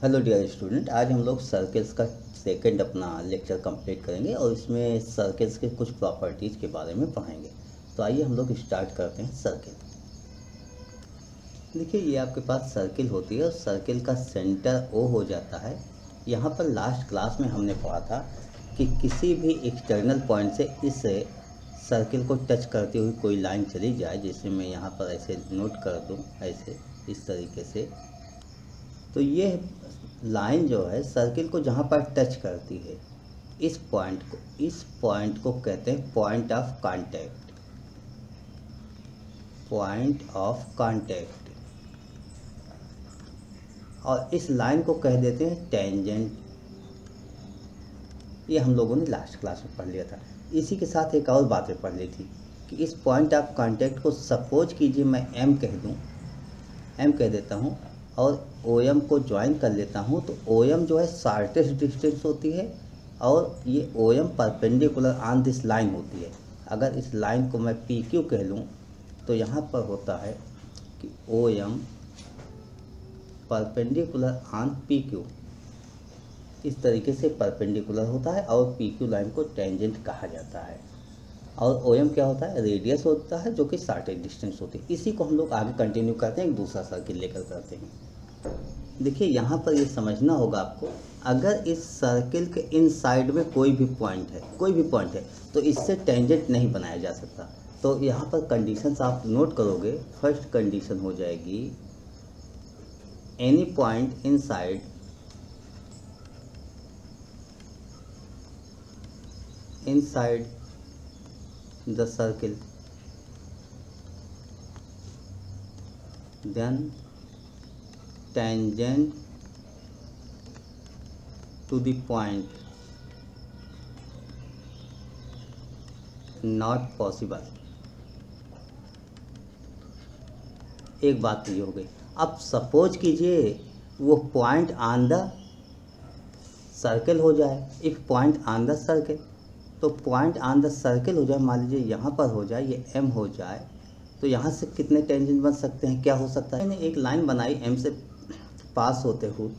Hello dear student, आज हम लोग सर्कल्स का सेकंड अपना लेक्चर कंप्लीट करेंगे और इसमें सर्कल्स के कुछ प्रॉपर्टीज़ के बारे में पढ़ेंगे। तो आइए हम लोग स्टार्ट करते हैं सर्कल। देखिए, ये आपके पास सर्कल होती है और सर्कल का सेंटर ओ हो जाता है। यहाँ पर लास्ट क्लास में हमने पढ़ा था कि किसी भी एक्सटर्नल पॉइंट से इस सर्कल को टच करती हुई कोई लाइन चली जाए, जैसे मैं यहाँ पर ऐसे नोट कर दूँ, ऐसे इस तरीके से, तो ये लाइन जो है सर्किल को जहाँ पर टच करती है, इस पॉइंट को कहते हैं point of contact. Point of contact. और इस लाइन को कह देते हैं टेंजेंट। ये हम लोगों ने लास्ट क्लास में पढ़ लिया था। इसी के साथ एक और बातें पढ़ ली थी कि इस पॉइंट ऑफ कांटेक्ट को सपोज कीजिए मैं एम कह दूँ, एम कह देता हूँ और ओ एम को ज्वाइन कर लेता हूँ, तो ओ एम जो है शार्टेस्ट डिस्टेंस होती है और ये O M perpendicular on this line होती है। अगर इस लाइन को मैं पी क्यू कह लूँ तो यहाँ पर होता है कि O M perpendicular on P Q, इस तरीके से परपेंडिकुलर होता है और पी क्यू लाइन को टेंजेंट कहा जाता है। और ओ एम क्या होता है, रेडियस होता है जो कि शार्टेस्ट डिस्टेंस होती है। इसी को हम लोग आगे कंटिन्यू करते हैं, एक दूसरा सर्किल लेकर करते हैं। देखिए, यहाँ पर ये समझना होगा आपको, अगर इस सर्किल के इन साइड में कोई भी पॉइंट है तो इससे टेंजेंट नहीं बनाया जा सकता। तो यहाँ पर कंडीशंस आप नोट करोगे। फर्स्ट कंडीशन हो जाएगी any point inside the circle, then tangent to the point not possible। एक बात तो ये हो गई। अब सपोज कीजिए वो पॉइंट ऑन द सर्कल हो जाए, if point on the circle, तो पॉइंट ऑन द सर्कल हो जाए, मान लीजिए यहाँ पर हो जाए, ये एम हो जाए, तो यहाँ से कितने टेंजेंट बन सकते हैं, क्या हो सकता है। मैंने एक लाइन बनाई एम से पास होते हुए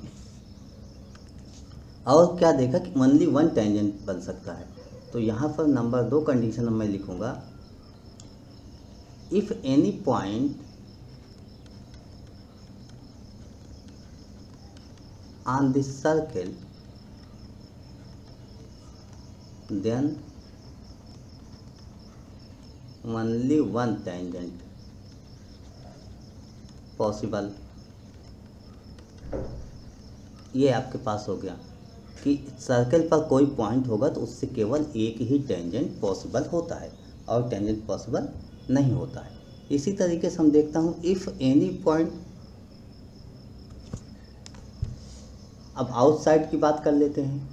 और क्या देखा कि ओनली वन टेंजेंट बन सकता है। तो यहाँ पर नंबर 2 कंडीशन मैं लिखूँगा, if any point on this circle then only one tangent possible. ये आपके पास हो गया कि सर्कल पर कोई पॉइंट होगा तो उससे केवल एक ही टेंजेंट पॉसिबल होता है और टेंजेंट पॉसिबल नहीं होता है। इसी तरीके से हम देखता हूँ इफ़ एनी पॉइंट, अब आउटसाइड की बात कर लेते हैं।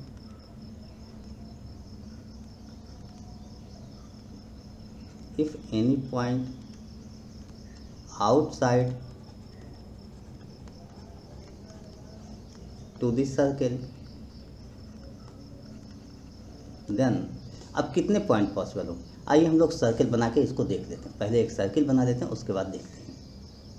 If any point outside to this circle then, अब कितने पॉइंट पॉसिबल हो। आइए हम लोग सर्कल बना के इसको देख लेते हैं। पहले एक सर्कल बना लेते हैं, उसके बाद देखते हैं।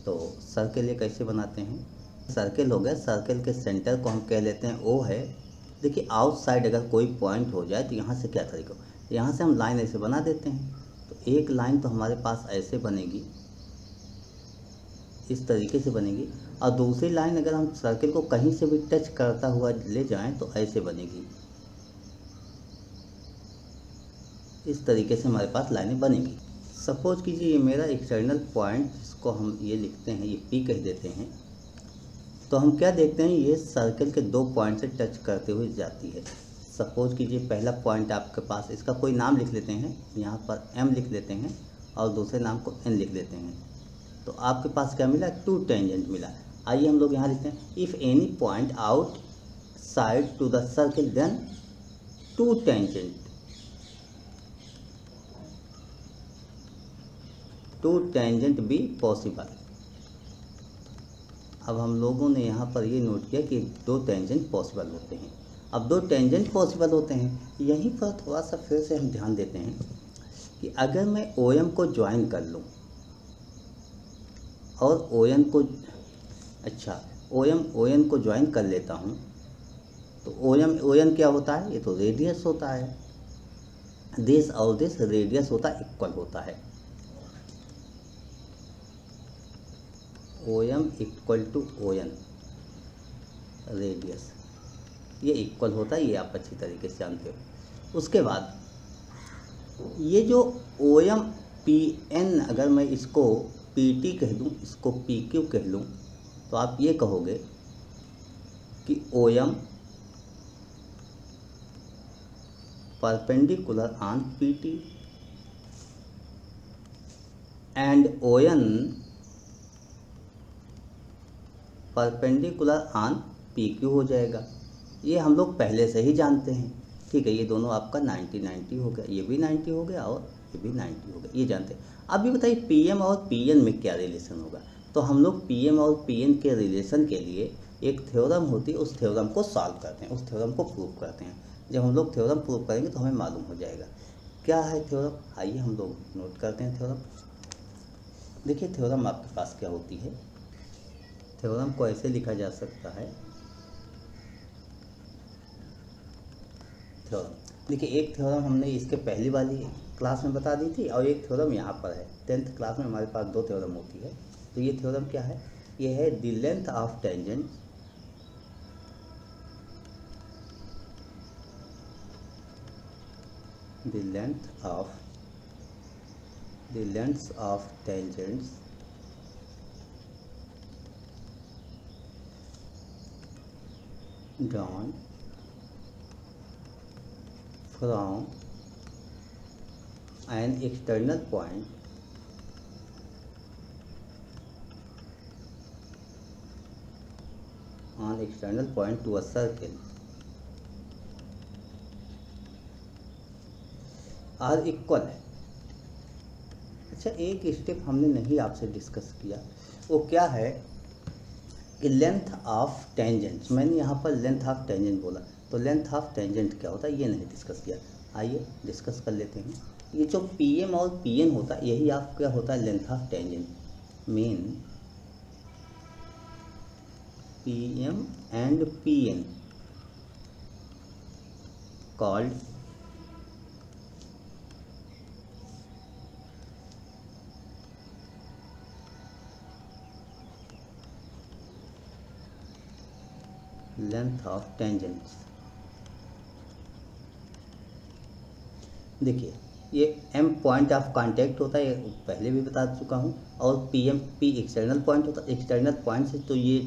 तो सर्कल ये कैसे बनाते हैं, सर्कल हो गया, सर्कल के सेंटर को हम कह लेते हैं ओ है। देखिए, आउटसाइड अगर कोई पॉइंट हो जाए तो यहाँ से क्या तरीका, यहाँ से हम लाइन ऐसे बना देते हैं। तो एक लाइन तो हमारे पास ऐसे बनेगी, इस तरीके से बनेगी, और दूसरी लाइन अगर हम सर्कल को कहीं से भी टच करता हुआ ले जाएं तो ऐसे बनेगी। इस तरीके से हमारे पास लाइनें बनेंगी। सपोज कीजिए ये मेरा एक्सटर्नल पॉइंट, जिसको हम ये लिखते हैं, ये पी कह देते हैं। तो हम क्या देखते हैं, ये सर्कल के 2 पॉइंट से टच करते हुए जाती है। सपोज कीजिए पहला पॉइंट आपके पास, इसका कोई नाम लिख लेते हैं, यहाँ पर एम लिख लेते हैं और दूसरे नाम को एन लिख लेते हैं। तो आपके पास क्या मिला, 2 टेंजेंट मिला। आइए हम लोग यहाँ लिखते हैं, if any point outside to the circle then 2 tangent, 2 tangent be possible. अब हम लोगों ने यहाँ पर ये नोट किया कि 2 टेंजेंट पॉसिबल होते हैं। अब 2 टेंजेंट पॉसिबल होते हैं, यहीं पर थोड़ा सा फिर से हम ध्यान देते हैं कि अगर मैं ओ एम को ज्वाइन कर लूँ और ओ एन को, अच्छा, ओ एन को ज्वाइन कर लेता हूँ तो ओ एन क्या होता है, ये तो रेडियस होता है, दिस और दिस रेडियस होता है, इक्वल होता है, O M equal to O N radius, ये इक्वल होता है, ये आप अच्छी तरीके से जानते हो। उसके बाद ये जो ओ एम पी एन, अगर मैं इसको पी टी कह दूँ, इसको पी क्यू कह लूँ, तो आप ये कहोगे कि O M perpendicular on P T and O N perpendicular on P Q हो जाएगा। ये हम लोग पहले से ही जानते हैं, ठीक है। ये दोनों आपका 90-90 हो गया, ये भी 90 हो गया और ये भी 90 हो गया, ये जानते हैं। अब ये बताइए पी एम और पी एन में क्या रिलेशन होगा। तो हम लोग पी एम और पी एन के रिलेशन के लिए एक थ्योरम होती है, उस थ्योरम को सॉल्व करते हैं, उस थ्योरम को प्रूव करते हैं। जब हम लोग थ्योरम प्रूव करेंगे तो हमें मालूम हो जाएगा क्या है थ्योरम। आइए हम लोग नोट करते हैं थ्योरम। देखिए थ्योरम आपके पास क्या होती है। थ्योरम को ऐसे लिखा जा सकता है, थ्योरम देखिए, एक थ्योरम हमने इसके पहली वाली क्लास में बता दी थी और एक थ्योरम यहाँ पर है। 10th क्लास में हमारे पास दो थ्योरम होती है। तो ये थ्योरम क्या है, ये है the length of tangent the lengths of tangents drawn from an external point to a circle are equal है। अच्छा, एक स्टेप हमने नहीं आपसे डिस्कस किया, वो क्या है कि लेंथ ऑफ टेंजेंट। मैंने यहाँ पर लेंथ ऑफ टेंजेंट बोला, तो लेंथ ऑफ टेंजेंट क्या होता है ये नहीं डिस्कस किया। आइए डिस्कस कर लेते हैं। ये जो पी एम और पी एन होता है, यही आप क्या होता है length of tangent. Mean P M and P N called length of tangents. देखिए ये एम पॉइंट ऑफ कांटेक्ट होता है, ये पहले भी बता चुका हूँ, और P M P external point होता है। एक्सटर्नल पॉइंट से तो ये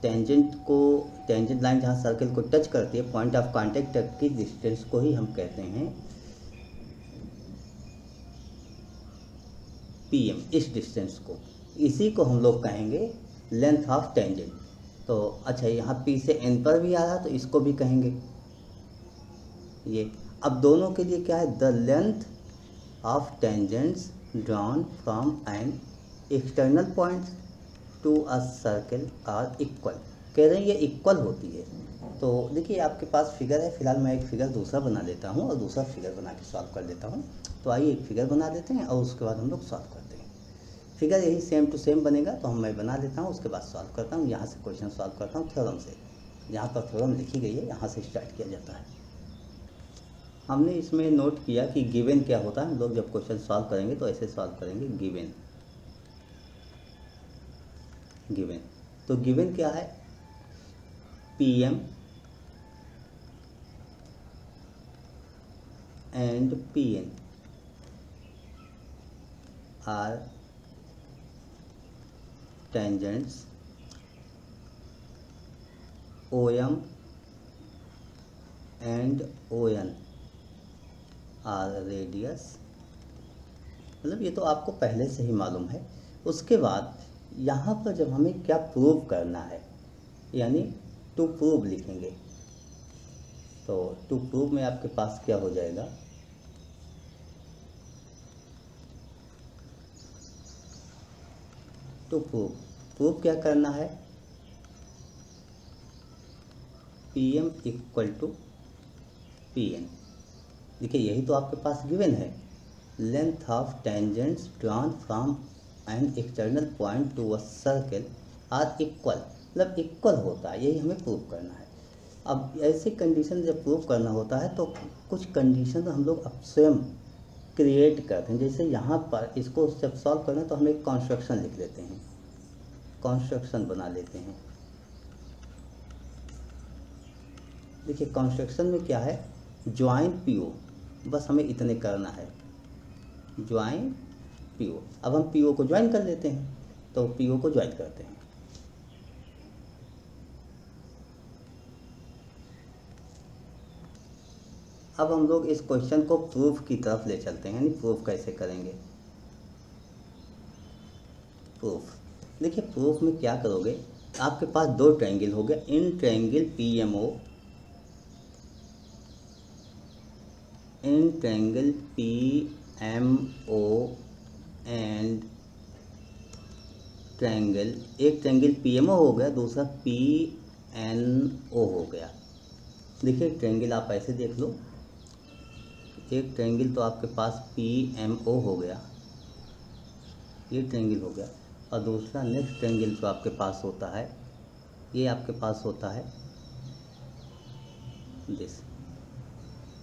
टेंजेंट लाइन जहाँ सर्कल को टच करती है, पॉइंट ऑफ कांटेक्ट तक की डिस्टेंस को ही हम कहते हैं पी एम। इस डिस्टेंस को, इसी को हम लोग कहेंगे लेंथ ऑफ टेंजेंट। तो अच्छा, यहाँ पी से एन पर भी आ रहा तो इसको भी कहेंगे ये। अब दोनों के लिए क्या है, the length of tangents drawn from an external point to a circle are equal. कह रहे हैं ये इक्वल होती है। तो देखिए आपके पास फिगर है, फिलहाल मैं एक फिगर दूसरा बना लेता हूँ और दूसरा फिगर बना के सॉल्व कर देता हूँ। तो आइए एक फिगर बना देते हैं और उसके बाद हम लोग सॉल्व करते हैं। फिगर यही सेम टू सेम बनेगा, तो मैं बना लेता हूँ, उसके बाद सॉल्व करता हूँ। यहाँ से क्वेश्चन सॉल्व करता हूँ थ्योरम से। यहाँ पर थ्योरम लिखी गई है, यहाँ से स्टार्ट किया जाता है। हमने इसमें नोट किया कि गिवन क्या होता है। हम लोग जब क्वेश्चन सॉल्व करेंगे तो ऐसे सॉल्व करेंगे, गिवन। तो गिवन क्या है, P M and P N are tangents OM and ON are radius। मतलब ये तो आपको पहले से ही मालूम है। उसके बाद यहाँ पर जब हमें क्या प्रूव करना है, यानी टू प्रूव लिखेंगे, तो टू प्रूव में आपके पास क्या हो जाएगा, टू प्रूव क्या करना है, P M equal to P N. देखिए यही तो आपके पास गिवन है, length of tangents drawn from an external point to a circle are equal. मतलब इक्वल होता है, यही हमें प्रूव करना है। अब ऐसे कंडीशन जब प्रूव करना होता है तो कुछ कंडीशन हम लोग अब स्वयं क्रिएट करते हैं। जैसे यहाँ पर इसको जब सॉल्व करें तो हम एक कॉन्स्ट्रक्शन लिख लेते हैं, कॉन्स्ट्रक्शन बना लेते हैं। देखिए कॉन्स्ट्रक्शन में क्या है, ज्वाइन पीओ, बस हमें इतने करना है, ज्वाइन पीओ। अब हम पीओ को ज्वाइन कर लेते हैं, तो पीओ को ज्वाइन करते हैं। अब हम लोग इस क्वेश्चन को प्रूफ की तरफ ले चलते हैं, यानी प्रूफ कैसे करेंगे। प्रूफ, देखिए प्रूफ में क्या करोगे, आपके पास दो ट्रायंगल हो गए, in triangle PMO, in triangle PMO and triangle, एक ट्रायंगल PMO हो गया, दूसरा PNO हो गया। देखिए ट्रायंगल आप ऐसे देख लो, एक ट्रायंगल तो आपके पास PMO हो गया, ये ट्रायंगल हो गया, और दूसरा नेक्स्ट ट्रायंगल जो आपके पास होता है, ये आपके पास होता है दिस।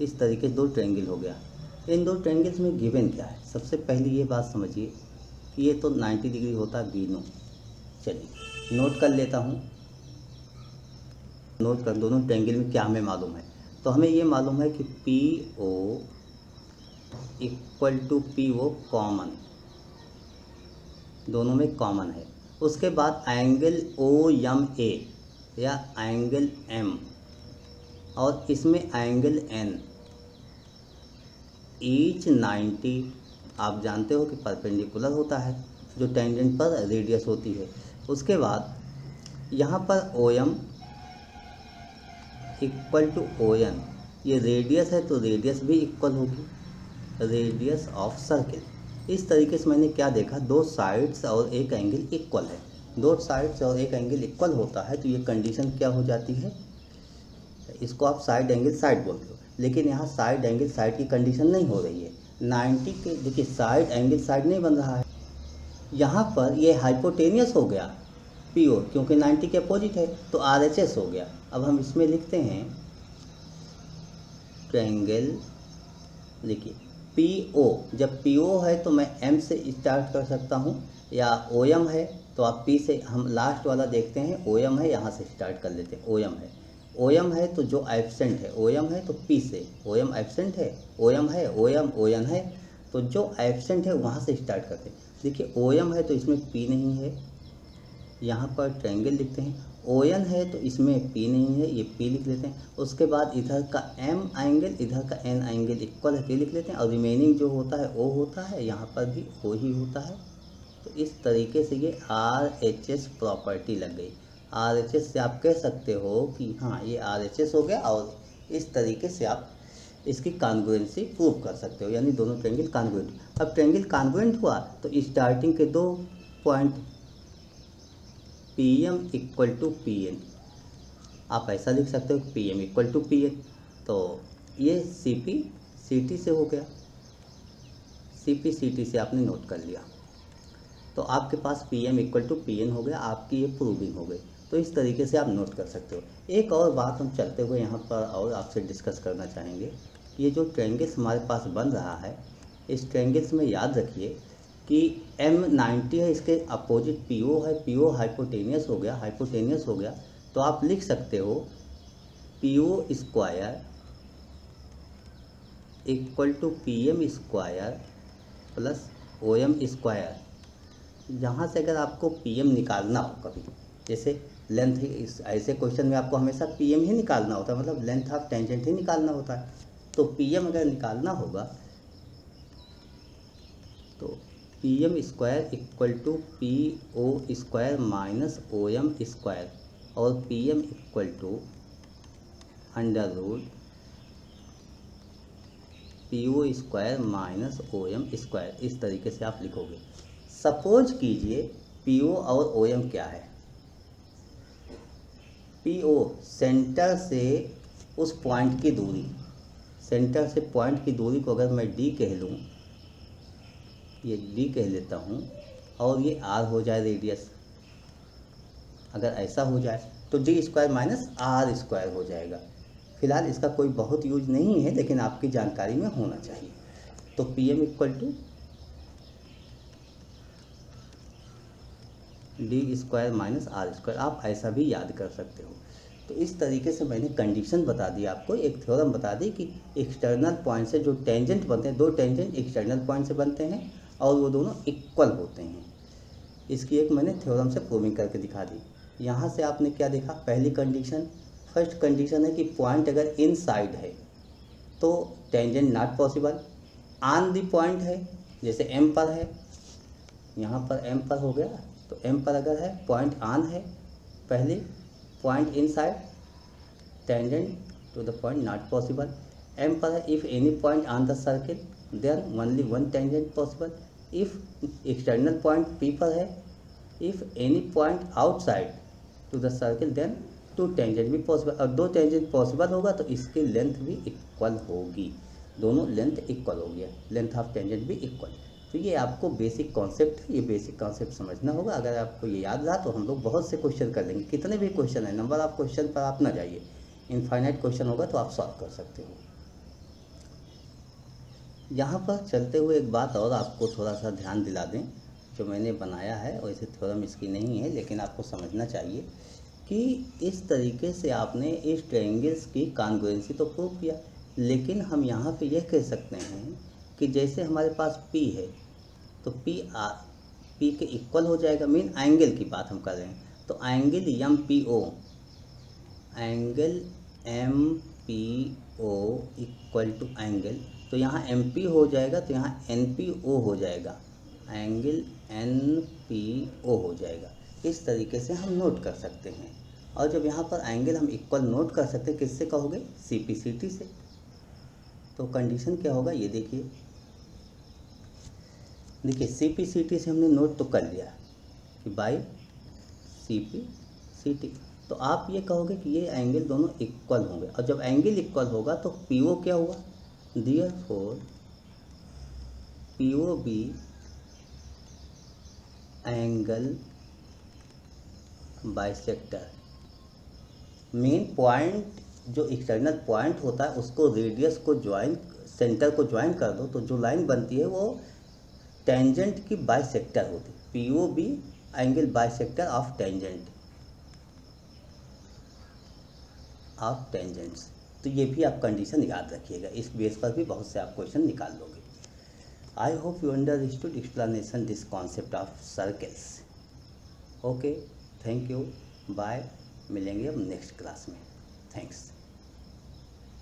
इस तरीके दो ट्रायंगल हो गया। इन दो ट्रायंगल्स में गिवन क्या है, सबसे पहले ये बात समझिए कि ये तो 90 डिग्री होता है बीनो। चलिए नोट कर लेता हूँ, नोट कर, दोनों ट्रायंगल में क्या हमें मालूम है। तो हमें ये मालूम है कि PO equal to PO common, दोनों में कॉमन है। उसके बाद एंगल OMA या एंगल M और इसमें एंगल N, ईच 90, आप जानते हो कि परपेंडिकुलर होता है, जो टेंजेंट पर रेडियस होती है। उसके बाद यहाँ पर OM इक्वल टू ON, ये रेडियस है तो रेडियस भी इक्वल होगी, रेडियस ऑफ सर्किल। इस तरीके से मैंने क्या देखा, दो साइड्स और एक एंगल इक्वल है, दो साइड्स और एक एंगल इक्वल होता है तो ये कंडीशन क्या हो जाती है, इसको आप साइड एंगल साइड बोलते हो। लेकिन यहाँ साइड एंगल साइड की कंडीशन नहीं हो रही है, 90 के, देखिए साइड एंगल साइड नहीं बन रहा है, यहाँ पर ये हाइपोटेनियस हो गया PO, क्योंकि 90 के अपोजिट है तो RHS हो गया। अब हम इसमें लिखते हैं ट्रायंगल, देखिए PO, जब PO है तो मैं M से स्टार्ट कर सकता हूँ, या OM है तो आप P से, हम लास्ट वाला देखते हैं, OM है यहाँ से स्टार्ट कर लेते हैं, OM है तो जो एब्सेंट है, OM है तो P से, OM एब्सेंट है, OM है, ON है तो जो एब्सेंट है वहाँ से स्टार्ट करते हैं। देखिए OM है तो इसमें P नहीं है, यहाँ पर ट्रायंगल लिखते हैं, ON है तो इसमें P नहीं है, ये P लिख लेते हैं। उसके बाद इधर का M एंगल, इधर का N एंगल इक्वल है, P लिख लेते हैं, और रिमेनिंग जो होता है O होता है, यहाँ पर भी O ही होता है। तो इस तरीके से ये RHS प्रॉपर्टी लग गई। RHS से आप कह सकते हो कि हाँ ये RHS हो गया, और इस तरीके से आप इसकी कॉन्ग्रुएंसी प्रूव कर सकते हो, यानी दोनों ट्रायंगल कॉन्ग्रुएंट। अब ट्रायंगल कॉन्ग्रुएंट हुआ तो स्टार्टिंग के दो point PM equal to PN, आप ऐसा लिख सकते हो PM इक्वल टू PN, तो ये CP CT से हो गया, CP CT से आपने नोट कर लिया, तो आपके पास PM इक्वल टू PN हो गया, आपकी ये प्रूविंग हो गई। तो इस तरीके से आप नोट कर सकते हो। एक और बात हम चलते हुए यहाँ पर और आपसे डिस्कस करना चाहेंगे, ये जो ट्रायंगल्स हमारे पास बन रहा है, इस ट्रायंगल्स में याद रखिए कि M90 है, इसके अपोजिट PO है, PO हाइपोटेनियस हो गया, हाइपोटेनियस हो गया तो आप लिख सकते हो PO square equal to PM square plus OM square. जहाँ से अगर आपको PM निकालना हो कभी, जैसे लेंथ, इस ऐसे क्वेश्चन में आपको हमेशा PM ही निकालना होता है, मतलब लेंथ ऑफ टेंजेंट ही निकालना होता है, तो PM अगर निकालना होगा तो PM square equal to PO square minus OM square, और PM equal to under root PO square minus OM square. इस तरीके से आप लिखोगे। सपोज कीजिए PO और OM क्या है, PO सेंटर से उस पॉइंट की दूरी, सेंटर से पॉइंट की दूरी को अगर मैं D कह लूँ, ये D कह लेता हूँ, और ये R हो जाए रेडियस, अगर ऐसा हो जाए तो D square minus R square हो जाएगा। फिलहाल इसका कोई बहुत यूज नहीं है, लेकिन आपकी जानकारी में होना चाहिए। तो P M equal to D square minus R square, आप ऐसा भी याद कर सकते हो। तो इस तरीके से मैंने कंडीशन बता दी आपको, एक थ्योरम बता दी कि एक्सटर्नल पॉइंट से जो टेंजेंट बनते हैं, दो टेंजेंट एक्सटर्नल पॉइंट से बनते हैं और वो दोनों इक्वल होते हैं। इसकी एक मैंने थ्योरम से प्रूविंग करके दिखा दी। यहाँ से आपने क्या देखा, पहली कंडीशन, फर्स्ट कंडीशन है कि पॉइंट अगर इनसाइड है तो tangent not possible. On the point है, जैसे एम पर है, यहाँ पर एम पर हो गया, तो एम पर अगर है, पॉइंट ऑन है, पहली point inside, tangent to the point not possible. M पर है, if any point on the circle then only one tangent possible. If external point P पर है, if any point outside to the circle then two tangent भी possible. और दो tangent possible होगा तो इसकी लेंथ भी इक्वल होगी, दोनों लेंथ इक्वल हो गया, लेंथ ऑफ टेंजेंट भी इक्वल। तो ये आपको बेसिक कॉन्सेप्ट है, ये बेसिक कॉन्सेप्ट समझना होगा। अगर आपको ये याद रहा तो हम लोग बहुत से क्वेश्चन कर लेंगे, कितने भी क्वेश्चन है, नंबर ऑफ क्वेश्चन पर आप ना जाइए, इनफाइनाइट क्वेश्चन होगा तो आप सॉल्व कर सकते हो। यहाँ पर चलते हुए एक बात और आपको थोड़ा सा ध्यान दिला दें, जो मैंने बनाया है, वैसे थ्योरम इसकी नहीं है लेकिन आपको समझना चाहिए कि इस तरीके से आपने इस ट्रायंगल्स की कॉन्ग्रुएंसी तो प्रूव किया, लेकिन हम यहाँ पे यह कह सकते हैं कि जैसे हमारे पास P है तो P के इक्वल हो जाएगा, मीन एंगल की बात हम कर रहे हैं, तो angle MPO, angle MPO equal to angle, तो यहाँ MP हो जाएगा तो यहाँ NPO हो जाएगा, एंगल NPO हो जाएगा। इस तरीके से हम नोट कर सकते हैं। और जब यहाँ पर एंगल हम इक्वल नोट कर सकते हैं, किससे कहोगे, CPCT से। तो कंडीशन क्या होगा ये देखिए, CPCT से हमने नोट तो कर लिया कि बाय CPCT, तो आप ये कहोगे कि ये एंगल दोनों इक्वल होंगे। और जब एंगल इक्वल होगा तो PO क्या हुआ, देयरफॉर PO भी एंगल बाइसेक्टर। मेन पॉइंट जो एक्सटर्नल पॉइंट होता है उसको रेडियस को ज्वाइन, सेंटर को ज्वाइन कर दो तो जो लाइन बनती है वो टेंजेंट की बाइसेक्टर होती है। PO भी एंगल बाइसेक्टर ऑफ टेंजेंट्स। तो ये भी आप कंडीशन याद रखिएगा, इस बेस पर भी बहुत से आप क्वेश्चन निकाल लोगे। I hope you understood explanation this concept of circles. Okay, thank you, bye, मिलेंगे अब नेक्स्ट क्लास में। थैंक्स।